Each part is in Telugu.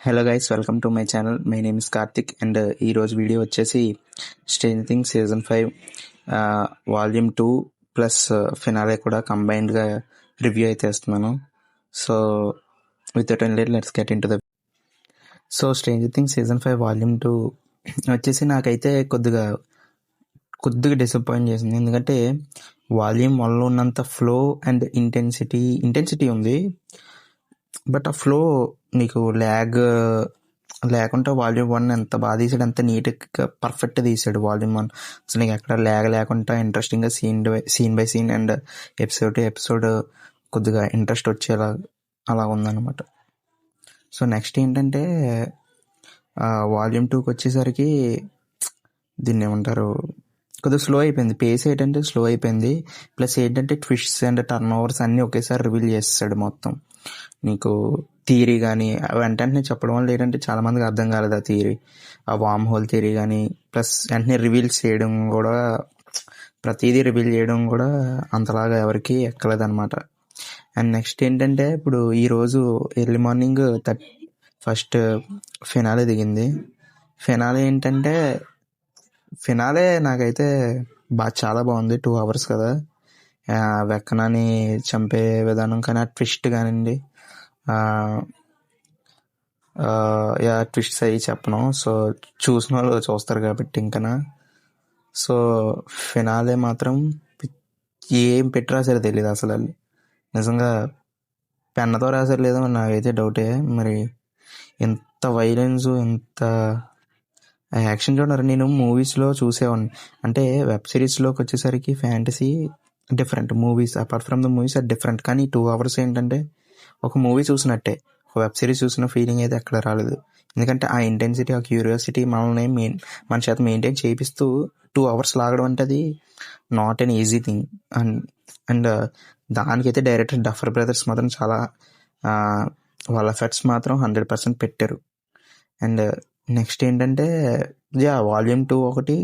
Hello guys, welcome to my channel. My name is Karthik and ఈరోజు వీడియో వచ్చేసి stranger things season 5 volume 2 plus finale కూడా కంబైన్డ్గా రివ్యూ అయితే ఇస్తున్నాను. So without any late let's get in to the stranger things season 5 volume 2 వచ్చేసి నాకైతే కొద్దిగా డిసప్పాయింట్ చేసింది. ఎందుకంటే వాల్యూమ్ 1లో ఉన్నంత ఫ్లో అండ్ ఇంటెన్సిటీ ఉంది, బట్ ఆ ఫ్లో నీకు లేకుండా వాల్యూమ్ 1 ఎంత బాగా తీసాడు, ఎంత నీట్గా పర్ఫెక్ట్గా తీసాడు వాల్యూమ్ 1. అసలు నీకు ఎక్కడ ల్యాగ్ లేకుండా ఇంట్రెస్టింగ్గా scene by scene and episode కొద్దిగా ఇంట్రెస్ట్ వచ్చేలా అలా ఉందన్నమాట. సో నెక్స్ట్ ఏంటంటే వాల్యూమ్ 2కి వచ్చేసరికి దీన్ని ఏమంటారు, కొద్దిగా స్లో అయిపోయింది. పేస్ ఏంటంటే స్లో అయిపోయింది. ప్లస్ ఏంటంటే ట్విస్ట్స్ అండ్ టర్న్ ఓవర్స్ అన్నీ ఒకేసారి రివీల్ చేస్తాడు మొత్తం. నీకు థియరీ కానీ వెంటనే చెప్పడం వల్ల ఏంటంటే చాలామందికి అర్థం కాలేదు ఆ థియరీ, ఆ వామ్ హోల్ థియరీ కానీ. ప్లస్ వెంటనే రివీల్స్ చేయడం కూడా, ప్రతిదీ రివీల్ చేయడం కూడా అంతలాగా ఎవరికి ఎక్కలేదన్నమాట. అండ్ నెక్స్ట్ ఏంటంటే ఇప్పుడు ఈరోజు ఎర్లీ మార్నింగ్ ఫస్ట్ ఫినాలే దిగింది. ఫినాలే నాకైతే చాలా బాగుంది. 2 hours కదా, వెక్కనాని చంపే విధానం కానీ, ఆ ట్విస్ట్ కానివ్వండి, ట్విస్ట్స్ అయ్యి చెప్పను. సో చూసిన వాళ్ళు చూస్తారు కాబట్టి ఇంకనా. సో ఫినాలే మాత్రం ఏం పెట్టి రాసారో తెలియదు అసలు. నిజంగా పెన్నతో రాసారు లేదో నాకైతే డౌటే. మరి ఎంత వైలెన్స్, ఎంత యాక్షన్ చూడరు. నేను మూవీస్లో చూసేవాడిని, అంటే వెబ్ సిరీస్లోకి వచ్చేసరికి fantasy different, movies apart from the movies are different. కానీ 2 hours ఏంటంటే ఒక మూవీ చూసినట్టే, ఒక వెబ్ సిరీస్ చూసిన ఫీలింగ్ అయితే ఎక్కడ రాలేదు. ఎందుకంటే ఆ ఇంటెన్సిటీ, ఆ క్యూరియాసిటీ మన చేత మెయింటైన్ చేపిస్తూ 2 hours లాగడం అంటే అది not an easy thing. And దానికైతే డైరెక్టర్ డఫర్ బ్రదర్స్ మాత్రం చాలా వాళ్ళ ఎఫర్ట్స్ మాత్రం 100% పెట్టారు. అండ్ నెక్స్ట్ ఏంటంటే వాల్యూమ్ 2 ఒకటి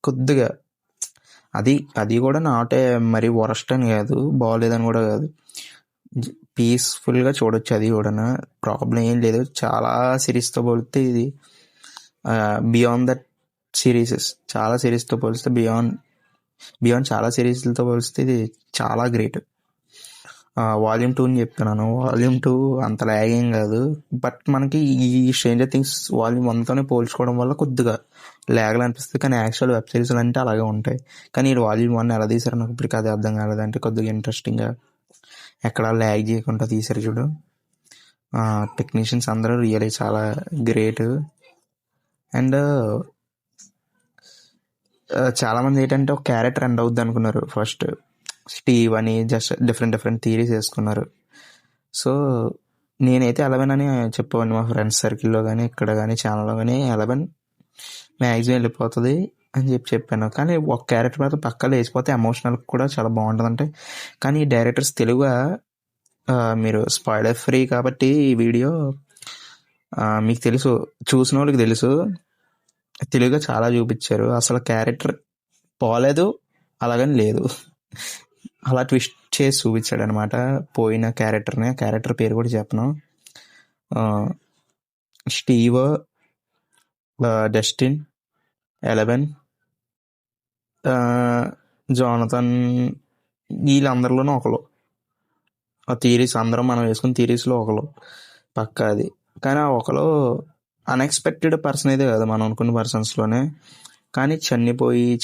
కొద్దిగా అది కూడా నాటే మరి వరస్ట్ అని కాదు, బాగోలేదని కూడా కాదు, పీస్ఫుల్గా చూడొచ్చు. అది కూడా ప్రాబ్లం ఏం లేదు. చాలా సిరీస్తో పోలిస్తే ఇది బియాండ్ దట్ చాలా సిరీస్తో పోలిస్తే బియాండ్ చాలా సిరీస్లతో పోలిస్తే ఇది చాలా గ్రేట్. వాల్యూమ్ 2 చెప్తున్నాను. వాల్యూమ్ 2 అంత ల్యాగేం కాదు, బట్ మనకి ఈ స్ట్రేంజర్ థింగ్స్ వాల్యూమ్ 1తోనే పోల్చుకోవడం వల్ల కొద్దిగా ల్యాగ్లు అనిపిస్తుంది. కానీ యాక్చువల్ వెబ్ సిరీస్లు అంటే అలాగే ఉంటాయి. కానీ ఈ వాల్యూమ్ 1 ఎలా తీసారో నాకు ఇప్పటికీ అది అర్థం కాలేదు. అంటే కొద్దిగా ఇంట్రెస్టింగ్గా ఎక్కడ ల్యాగ్ చేయకుండా తీసారు చూడు. టెక్నీషియన్స్ అందరూ రియలీ చాలా గ్రేట్. అండ్ చాలామంది ఏంటంటే ఒక క్యారెక్టర్ ఎండ్ అవుద్ది అనుకున్నారు ఫస్ట్, స్టీవ్ అని జస్ట్ డిఫరెంట్ థియరీస్ వేసుకున్నారు. సో నేనైతే 11 అని చెప్పేవాడిని మా ఫ్రెండ్స్ సర్కిల్లో కానీ, ఇక్కడ కానీ, ఛానల్లో కానీ 11 మ్యాక్సిమం వెళ్ళిపోతుంది అని చెప్పాను. కానీ ఒక క్యారెక్టర్ మాత్రం పక్కా లేచిపోతే ఎమోషనల్ కూడా చాలా బాగుంటుందంటే. కానీ డైరెక్టర్స్ తెలుగుగా, మీరు స్పాయిలర్ ఫ్రీ కాబట్టి ఈ వీడియో మీకు తెలుసు, చూసిన వాళ్ళకి తెలుసు, తెలుగుగా చాలా చూపించారు. అసలు క్యారెక్టర్ పోలేదు అలాగని లేదు, అలా ట్విస్ట్ చేసి చూపించాడు అనమాట పోయిన క్యారెక్టర్ని. ఆ క్యారెక్టర్ పేరు కూడా చెప్పను. స్టీవ్, డస్టిన్, 11, జోనథన్, వీళ్ళందరిలోనూ ఒకరు. ఆ థియరీస్ అందరం మనం వేసుకున్న థియరీస్లో ఒకరు పక్కా అది. కానీ ఆ ఒకరు అన్ఎక్స్పెక్టెడ్ పర్సన్ అయితే కాదు, మనం అనుకున్న పర్సన్స్లోనే. కానీ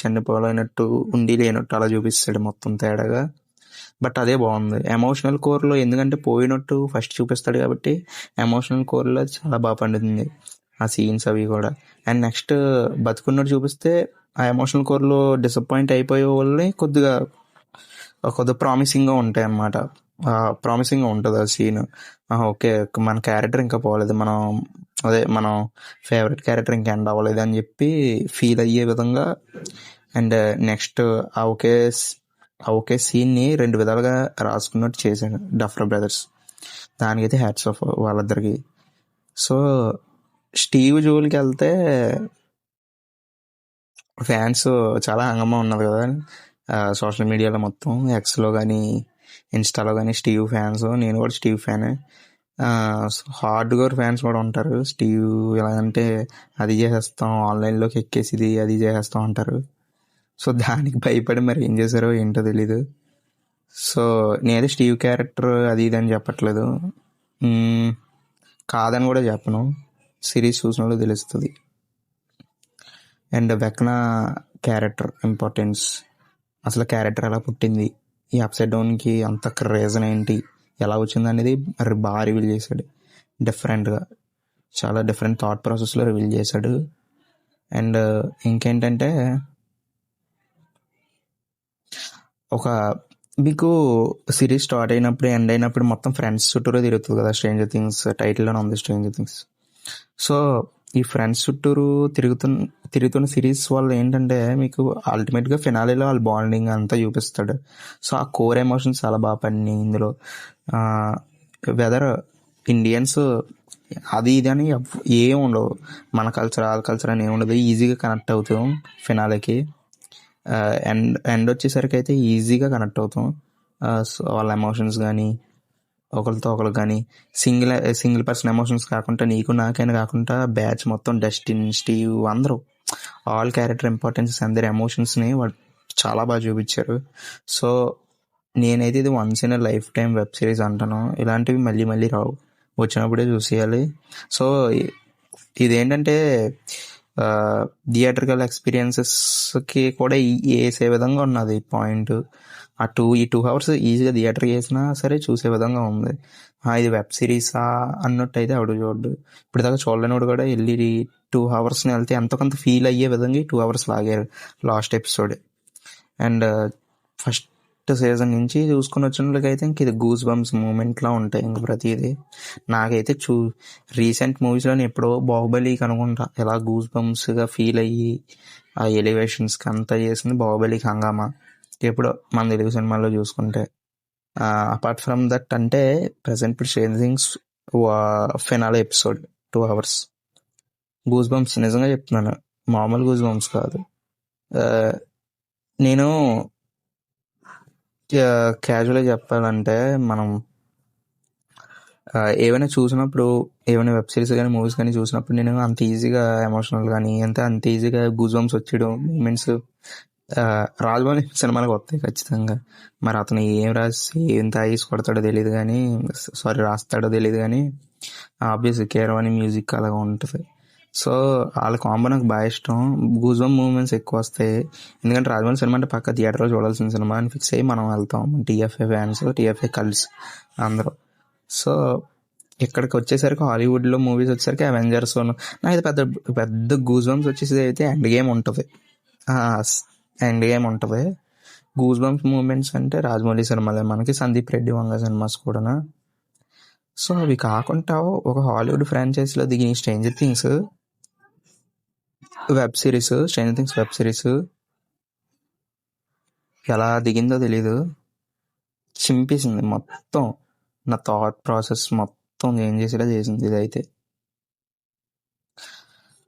చనిపోలేనట్టు ఉండి లేనట్టు అలా చూపిస్తాడు మొత్తం తేడాగా. బట్ అదే బాగుంది ఎమోషనల్ కోర్లో, ఎందుకంటే పోయినట్టు ఫస్ట్ చూపిస్తాడు కాబట్టి ఎమోషనల్ కోర్లో చాలా బాగా పండుతుంది ఆ సీన్స్ అవి కూడా. అండ్ నెక్స్ట్ బతుకున్నట్టు చూపిస్తే ఆ ఎమోషనల్ కోర్లో డిసప్పాయింట్ అయిపోయే వాళ్ళని కొద్దిగా ప్రామిసింగ్గా ఉంటాయి అన్నమాట. ప్రామిసింగ్గా ఉంటుంది ఆ సీన్. ఓకే, మన క్యారెక్టర్ ఇంకా పోలేదు, మన ఫేవరెట్ క్యారెక్టర్ ఇంకా ఎండ్ అవ్వలేదు అని చెప్పి ఫీల్ అయ్యే విధంగా. అండ్ నెక్స్ట్ ఆ ఒకే సీన్ని 2 విధాలుగా రాసుకున్నట్టు చేశాడు డఫర్ బ్రదర్స్. దానికైతే హ్యాట్స్ ఆఫ్ వాళ్ళిద్దరికి. సో స్టీవ్ జోలికి వెళ్తే ఫ్యాన్స్ చాలా హంగమా ఉన్నది కదా సోషల్ మీడియాలో మొత్తం, ఎక్స్లో కానీ ఇన్స్టాలో కానీ స్టీవ్ ఫ్యాన్స్. నేను కూడా స్టీవ్ ఫ్యానే. హార్డ్ కోర్ ఫ్యాన్స్ కూడా ఉంటారు. స్టీవ్ ఎలాగంటే అది చేసేస్తాం, ఆన్లైన్లోకి ఎక్కేసి అది చేసేస్తాం అంటారు. సో దానికి భయపడి మరి ఏం చేశారో ఏంటో తెలీదు. సో నేనైతే స్టీవ్ క్యారెక్టర్ అది ఇది అని చెప్పట్లేదు, కాదని కూడా చెప్పను. సిరీస్ చూసిన వాళ్ళు తెలుస్తుంది. అండ్ వెక్నా క్యారెక్టర్ ఇంపార్టెన్స్, అసలు క్యారెక్టర్ ఎలా పుట్టింది, ఈ అప్సైడ్ డౌన్కి అంత రీజన్ ఏంటి, ఎలా వచ్చింది అనేది మరి బాగా రివీల్ చేశాడు. డిఫరెంట్గా చాలా డిఫరెంట్ థాట్ ప్రాసెస్లో రివీల్ చేశాడు. అండ్ ఇంకేంటంటే ఒక మీకు సిరీస్ స్టార్ట్ అయినప్పుడు ఎండ్ అయినప్పుడు మొత్తం ఫ్రెండ్స్ చుట్టూరే తిరుగుతుంది కదా. స్ట్రేంజర్ థింగ్స్ టైటిల్లోనే ఉంది స్ట్రేంజర్ థింగ్స్. సో ఈ ఫ్రెండ్స్ చుట్టూరు తిరుగుతున్న సిరీస్ వల్ల ఏంటంటే మీకు అల్టిమేట్గా ఫినాలేలో వాళ్ళ బాండింగ్ అంతా చూపిస్తాడు. సో ఆ కోర్ ఎమోషన్స్ చాలా బాగా పడినాయి ఇందులో. వెదర్ ఇండియన్స్ అది ఇది అని ఏం ఉండవు, మన కల్చర్ వాళ్ళ కల్చర్ అని ఏమి ఉండదు. ఈజీగా కనెక్ట్ అవుతాం ఫినాలేకి. ఎండ్ వచ్చేసరికి అయితే ఈజీగా కనెక్ట్ అవుతాం. సో వాళ్ళ ఎమోషన్స్ కానీ ఒకరితో ఒకరు కానీ సింగిల్ పర్సన్ ఎమోషన్స్ కాకుండా నీకు నాకైనా కాకుండా బ్యాచ్ మొత్తం డస్టిన్, స్టీవ్ అందరూ ఆల్ క్యారెక్టర్ ఇంపార్టెన్సెస్ అందరి ఎమోషన్స్ని చాలా బాగా చూపించారు. సో నేనైతే ఇది once in life time web series అంటాను. ఇలాంటివి మళ్ళీ మళ్ళీ రావు, వచ్చినప్పుడే చూసేయాలి. సో ఇదేంటంటే థియేటర్కల్ ఎక్స్పీరియన్సెస్కి కూడా వేసే విధంగా ఉన్నది పాయింట్. ఈ 2 hours ఈజీగా థియేటర్కి వేసినా సరే చూసే విధంగా ఉంది. ఇది వెబ్ సిరీసా అన్నట్టు అయితే ఆవిడ చూడ్డు. ఇప్పుడు దాకా చూడలేనివాడు కూడా వెళ్ళి 2 hoursని వెళ్తే ఎంతో కొంత ఫీల్ అయ్యే విధంగా 2 hours లాగారు last episode. And first season నుంచి చూసుకుని వచ్చిన వాళ్ళకైతే ఇంక ఇది గూస్ బంప్స్ మూమెంట్లా ఉంటాయి ఇంక ప్రతిదీ. నాకైతే రీసెంట్ మూవీస్లో ఎప్పుడో బాహుబలికి అనుకుంటా ఇలా గూస్ బంప్స్గా ఫీల్ అయ్యి ఆ ఎలివేషన్స్కి అంతా చేసింది బాహుబలికి హంగామా. ఎప్పుడో మన తెలుగు సినిమాల్లో చూసుకుంటే. అపార్ట్ ఫ్రమ్ దట్ అంటే ప్రజెంట్ ఇప్పుడు stranger things finale episode 2 hours goose bumps. నిజంగా చెప్తున్నాను, మామూలు గూస్ బంప్స్ కాదు. నేను క్యాజువల్గా చెప్పాలంటే మనం ఏవైనా చూసినప్పుడు, ఏమైనా వెబ్ సిరీస్ కానీ మూవీస్ కానీ చూసినప్పుడు నేను అంత ఈజీగా ఎమోషనల్ కానీ అంత ఈజీగా గూస్ బంప్స్ వచ్చేయడం మూమెంట్స్ రాజమౌళి సినిమాలకు వస్తాయి ఖచ్చితంగా. మరి అతను ఏం రాసి ఏం తాగేసి కొడతాడో తెలియదు కానీ, రాస్తాడో తెలియదు కానీ ఆబ్వియస్ కీరవాణి మ్యూజిక్ అలాగా ఉంటుంది. సో వాళ్ళ కాంబో నాకు బాగా ఇష్టం. గూస్ బంప్ మూమెంట్స్ ఎక్కువ వస్తాయి. ఎందుకంటే రాజమౌళి సినిమా అంటే పక్క థియేటర్లో చూడాల్సిన సినిమా అని ఫిక్స్ అయ్యి మనం వెళ్తాం, టీఎఫ్ఏ ఫ్యాన్స్, టీఎఫ్ఏ కల్స్ అందరూ. సో ఇక్కడికి వచ్చేసరికి హాలీవుడ్లో మూవీస్ వచ్చేసరికి అవెంజర్స్, నాకు పెద్ద పెద్ద గూస్ బంప్స్ వచ్చేసి అయితే ఎండ్ గేమ్ ఉంటుంది. గూస్ బంప్స్ మూమెంట్స్ అంటే రాజమౌళి సినిమాలే మనకి, సందీప్ రెడ్డి వంగ సినిమాస్ కూడా. సో అవి కాకుండా ఒక హాలీవుడ్ ఫ్రాంచైజీలో దిగిన స్ట్రేంజర్ థింగ్స్ వెబ్ సిరీస్ ఎలా దిగిందో తెలీదు, చింపేసింది మొత్తం. నా థాట్ ప్రాసెస్ మొత్తం ఏం చేసేలా చేసింది ఇదైతే.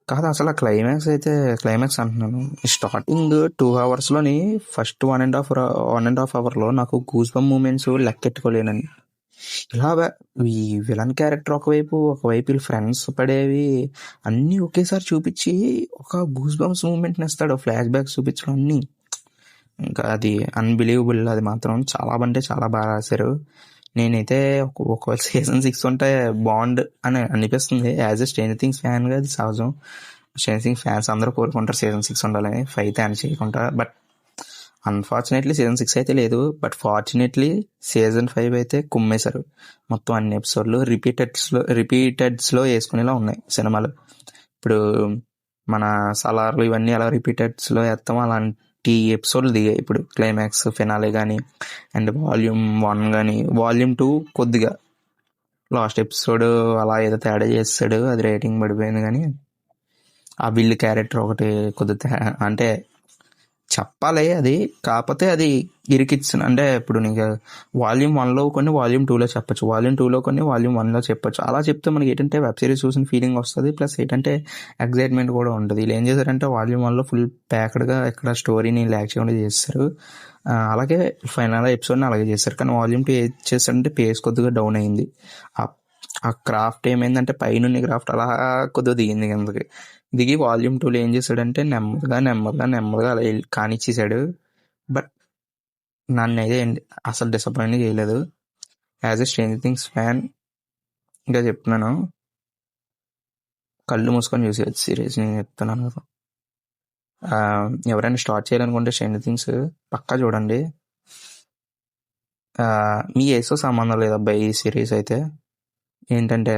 కాదు అసలు క్లైమాక్స్ అంటున్నాను. స్టార్టింగ్ 2 hours ఫస్ట్ 1.5 hourలో నాకు గూస్ బంప్ మూమెంట్స్ లెక్కెట్టుకోలేనని. ఇలా ఈ విలన్ క్యారెక్టర్ ఒకవైపు వీళ్ళ ఫ్రెండ్స్ పడేవి అన్నీ ఒకేసారి చూపించి ఒక గూస్ బంప్స్ మూమెంట్ని ఇస్తాడు, ఫ్లాష్ బ్యాక్స్ చూపించడం అన్నీ. ఇంకా అది అన్బిలీవబుల్. అది మాత్రం చాలా అంటే చాలా బాగా రాశారు. నేనైతే ఒకవేళ సీజన్ 6 ఉంటే బాండ్ అని అనిపిస్తుంది. యాజ్ ఎ స్ట్రేంజర్ థింగ్స్ ఫ్యాన్గా అది సహజం. స్ట్రేంజర్ థింగ్స్ ఫ్యాన్స్ అందరూ కోరుకుంటారు సీజన్ 6 ఉండాలని, 5 అయితే అని చేయకుండా. బట్ అన్ఫార్చునేట్లీ సీజన్ 6 అయితే లేదు. బట్ ఫార్చునేట్లీ సీజన్ 5 అయితే కుమ్మేశారు. మొత్తం అన్ని ఎపిసోడ్లు రిపీటెడ్స్లో వేసుకునేలా ఉన్నాయి సినిమాలు. ఇప్పుడు మన సలార్లు ఇవన్నీ అలా రిపీటెడ్స్లో వేస్తాం, అలాంటి ఎపిసోడ్లు దిగాయి ఇప్పుడు. క్లైమాక్స్, ఫినాలే కానీ, అండ్ వాల్యూమ్ 1 కానీ, వాల్యూమ్ 2 కొద్దిగా లాస్ట్ ఎపిసోడ్ అలా ఏదో తేడా చేస్తాడు, అది రేటింగ్ పడిపోయింది. కానీ ఆ విల్ క్యారెక్టర్ ఒకటి కొద్దిగా అంటే చెప్పాలి అది, కాకపోతే అది ఇరికిచ్చిన. అంటే ఇప్పుడు నీకు వాల్యూమ్ 1లో కొన్ని వాల్యూమ్ 2లో చెప్పచ్చు, వాల్యూమ్ 2లో కొన్ని వాల్యూమ్ 1లో చెప్పచ్చు. అలా చెప్తే మనకి ఏంటంటే వెబ్ సిరీస్ చూసిన ఫీలింగ్ వస్తుంది, ప్లస్ ఏంటంటే ఎగ్జైట్మెంట్ కూడా ఉంటుంది. వీళ్ళు ఏం చేశారంటే వాల్యూమ్ 1లో ఫుల్ ప్యాక్డ్గా ఎక్కడ స్టోరీని ల్యాక్ చేయకుండా చేస్తారు. అలాగే ఫైనల్ ఎపిసోడ్ని అలాగే చేస్తారు. కానీ వాల్యూమ్ 2 ఏం చేస్తారంటే పేస్ కొద్దిగా డౌన్ అయింది. ఆ క్రాఫ్ట్ ఏమైందంటే పైనున్న క్రాఫ్ట్ అలా కొద్దిగా దిగింది కిందకి. దిగి వాల్యూమ్ 2లో ఏం చేశాడంటే నెమ్మదిగా అలా కానిచ్చేసాడు. బట్ నన్నైతే అసలు డిసప్పాయింట్ చేయలేదు. As a stranger things fan ఇంకా చెప్తున్నాను, కళ్ళు మూసుకొని చూసేయచ్చు సిరీస్, నేను చెప్తున్నాను కదా. ఎవరైనా స్టార్ట్ చేయాలనుకుంటే స్ట్రేంజర్ థింగ్స్ పక్కా చూడండి. మీ ఏజ్తో సంబంధం లేదబ్బా ఈ సిరీస్ అయితే. ఏంటంటే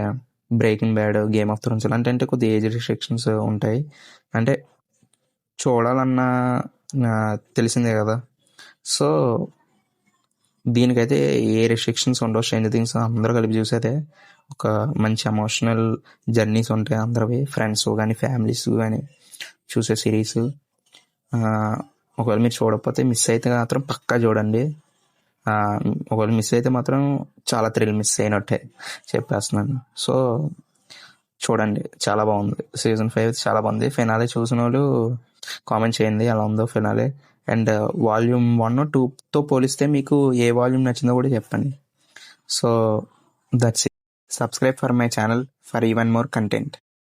breaking bad, game of Thrones అంటే కొద్ది ఏజ్ రిస్ట్రిక్షన్స్ ఉంటాయి. అంటే చూడాలన్నా తెలిసిందే కదా. సో దీనికైతే ఏ రెస్ట్రిక్షన్స్ ఉండవు. స్ట్రేంజర్ థింగ్స్ అందరూ కలిపి చూసేదే ఒక మంచి ఎమోషనల్ జర్నీస్ ఉంటాయి అందరివి, ఫ్రెండ్స్ కానీ ఫ్యామిలీస్ కానీ చూసే సిరీస్. ఒకవేళ మీరు చూడకపోతే మిస్ అయితే మాత్రం పక్కా చూడండి. ఒకవేళ మిస్ అయితే మాత్రం చాలా థ్రిల్ మిస్ అయినట్టే చెప్పేస్తున్నాను. సో చూడండి, చాలా బాగుంది. సీజన్ 5 చాలా బాగుంది. ఫినాలే చూసిన వాళ్ళు కామెంట్ చేయండి ఎలా ఉందో ఫినాలే. అండ్ వాల్యూమ్ 1, 2తో పోలిస్తే మీకు ఏ వాల్యూమ్ నచ్చిందో కూడా చెప్పండి. So that's it. Subscribe for my channel for even more content.